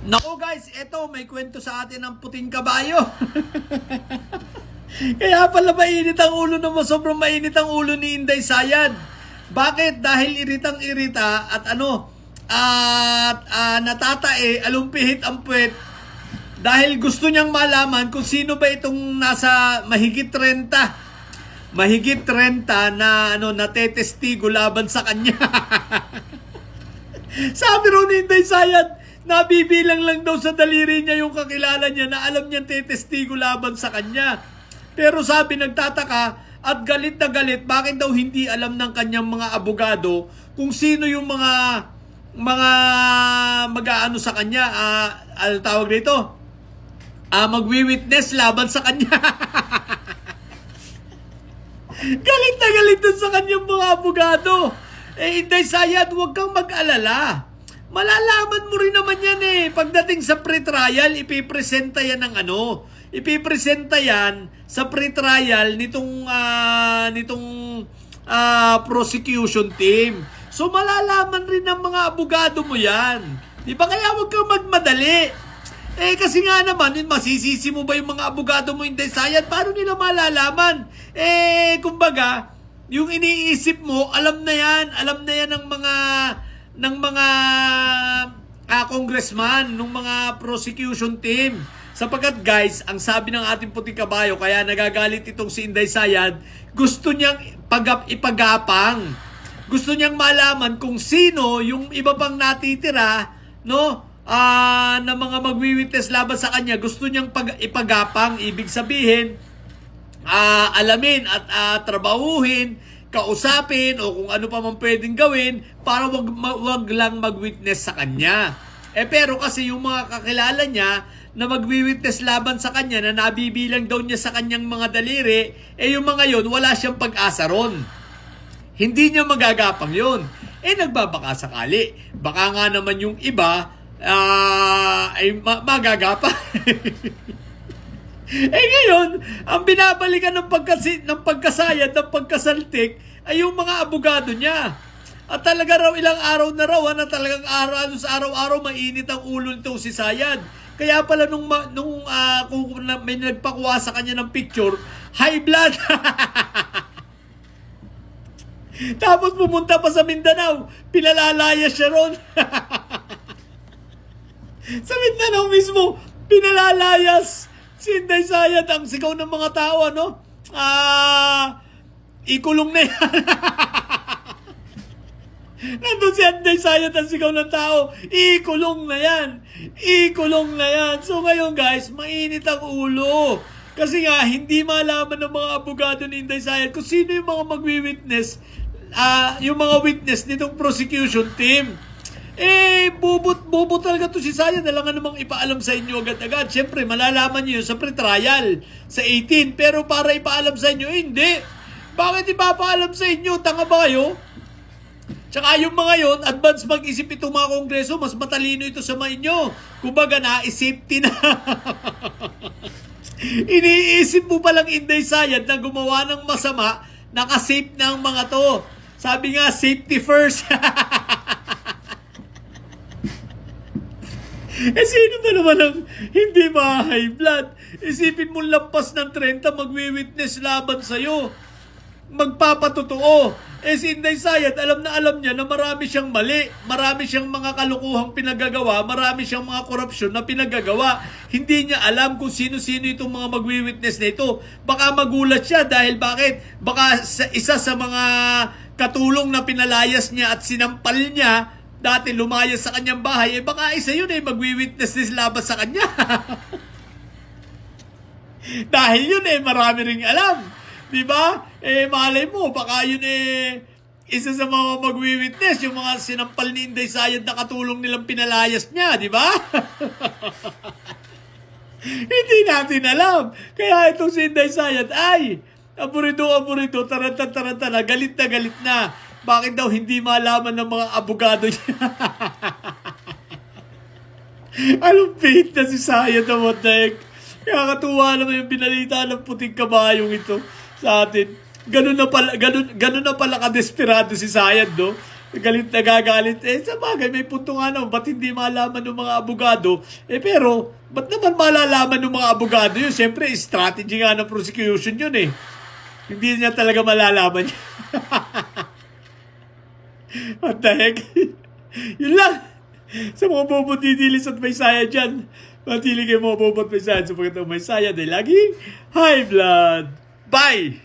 Nako guys, eto may kwento sa atin ng puting kabayo. Kaya pala mainit ang ulo naman, sobrang mainit ang ulo ni Inday Sayad. Bakit? Dahil iritang-irita at natatae, alumpihit ang puwet. Dahil gusto niyang malaman kung sino ba itong nasa mahigit 30. Mahigit 30 na natetestigo laban sa kanya. Sabi ro ni Inday Sayad, nabibilang lang daw sa daliri niya yung kakilala niya na alam niyang tetestigo laban sa kanya. Pero sabi, nagtataka at galit na galit, bakit daw hindi alam ng kanyang mga abogado kung sino yung mga mag-aano sa kanya, tawag dito, magwi-witness laban sa kanya. Galit na galit dun sa kanyang mga abogado. Inday Sayad, huwag kang mag-alala. Malalaman mo rin naman yan Pagdating sa pre-trial, ipipresenta yan ng ipipresenta yan sa pre-trial nitong prosecution team. So malalaman rin ng mga abogado mo yan. Di ba? Kaya huwag kang magmadali. Kasi nga naman, masisisi mo ba yung mga abogado mo, Inday Sayad? Paano nila malalaman? Kumbaga, yung iniisip mo, alam na yan ng mga congressman, ng mga prosecution team. Sapagkat guys, ang sabi ng ating puting kabayo, kaya nagagalit itong si Inday Sayad, gusto niyang ipagapang. Gusto niyang malaman kung sino yung iba pang natitira, na mga magwi-witness laban sa kanya. Gusto niyang ipagapang, ibig sabihin, alamin at trabahuhin, kausapin o kung ano pa man pwedeng gawin para wag lang mag-witness sa kanya. Pero kasi yung mga kakilala niya na magwi-witness laban sa kanya na nabibilang daw niya sa kanyang mga daliri, yung mga yon wala siyang pag-asa ron. Hindi niya magagapang yun. Nagbabaka sakali. Baka nga naman yung iba ay magagapang. Ngayon, ang binabalikan ng pagkasayad, ng pagkasaltik, ay yung mga abogado niya. At talaga raw, ilang araw na raw, na talagang araw-araw mainit ang ulo nito si Sayad. Kaya pala kung may nagpakuha sa kanya ng picture, high blood. Tapos pumunta pa sa Mindanao, pinalalaya siya ron. Sa Mindanao mismo, pinalalayas si Inday Sayad. Ang sigaw ng mga tao, ikulong na yan. Nandun si Inday Sayad, ang sigaw ng tao, ikulong na yan. Ikulong na yan. So ngayon guys, mainit ang ulo. Kasi nga, hindi malaman ng mga abogado ni Inday Sayad kung sino yung mga magwi-witness, yung mga witness nitong prosecution team. Bubot talaga to si Sayad. Alam namang ipaalam sa inyo agad-agad. Siyempre, malalaman nyo yun sa pre-trial sa 18. Pero para ipaalam sa inyo, hindi. Bakit ipapaalam sa inyo? Tanga ba kayo? Tsaka yung mga yon, advance mag-isip itong mga kongreso, mas matalino ito sa mga inyo. Kumbaga na-safety na. Iniisip mo palang Inday Sayad na gumawa ng masama, nakasafe na ang mga to. Sabi nga, safety first. Sino ba naman ang hindi ma-high blood? Isipin mo lampas ng 30, magwi-witness laban sa'yo. Magpapatotoo. Si Inday Sayad, alam niya na marami siyang mali, marami siyang mga kalukuhang pinagagawa, marami siyang mga korupsyon na pinagagawa. Hindi niya alam kung sino-sino itong mga magwi-witness na ito. Baka magulat siya dahil bakit? Baka isa sa mga katulong na pinalayas niya at sinampal niya, dati lumayas sa kanyang bahay, baka isa yun magwi-witness this laban sa kanya. Dahil yun marami ring alam. Diba? Malay mo, baka yun isa sa mga magwi-witness, yung mga sinampal ni Inday Sayad na katulong nilang pinalayas niya, diba? Hindi natin alam. Kaya itong si Inday Sayad, aburido, taranta na, galit na. Bakit daw hindi malaman ng mga abogado niya? Anong faith na si Sayad na Motek? Kaya katuwa naman yung binalita ng puting kabayong ito sa atin. Ganun na pala kadesperado si Sayad, no? Galit na gagalit. Sa bagay, may punto nga naman. Ba't hindi malaman ng mga abogado? Pero, ba't naman malalaman ng mga abogado yun? Siyempre, strategy nga ng prosecution yun Hindi niya talaga malalaman yun. What the heck? Yun lang. Sa mga bobot didilis at may saya dyan. Matili kayo mga bobot may saya. Sapagkat ang may saya dahil laging high blood. Bye!